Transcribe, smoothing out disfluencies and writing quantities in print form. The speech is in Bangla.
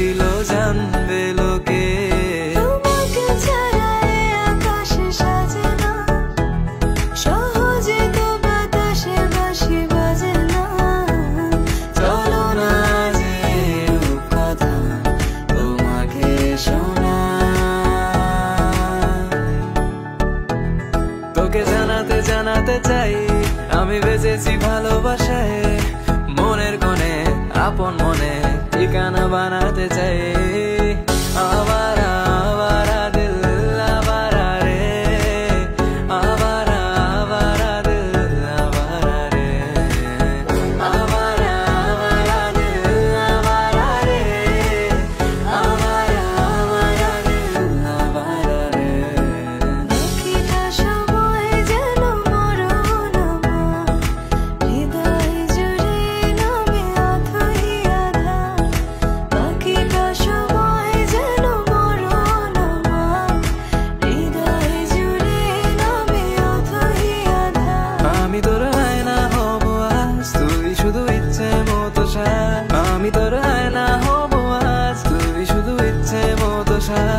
দিল জানবে লোকে। তোমাকে ছাড়া এ আকাশ সাজে না, সহজে তো বাতাসে বাঁশি বাজে না। চলো না যে রূপকথা তোমাকে শোনাই। তোকে জানাতে জানাতে চাই আমি বেঁচেছি ভালোবাসায়, মনের কোণে আপন মনে ঠিকানা বানাতে চাই। আবারা আবারা দিল আবারা রে, আবারা আবারা দিল আবারা রে, আবারা আবারা দিল আবারা রে, আবারা আবারা দিল আবারা রে। বাকিটা সময় যেন মরণ আমার, হৃদয় জুড়ে নামে অথই আধার। বাকিটা সময় যেন মরণ আমার, হৃদয় জুড়ে নামে অথই আধার। আমি তোর আয়না হব আজ, তুই শুধু ইচ্ছে মতো সাজ। আমি তোর আয়না হব আজ, তুই শুধু ইচ্ছে মতো সাজ।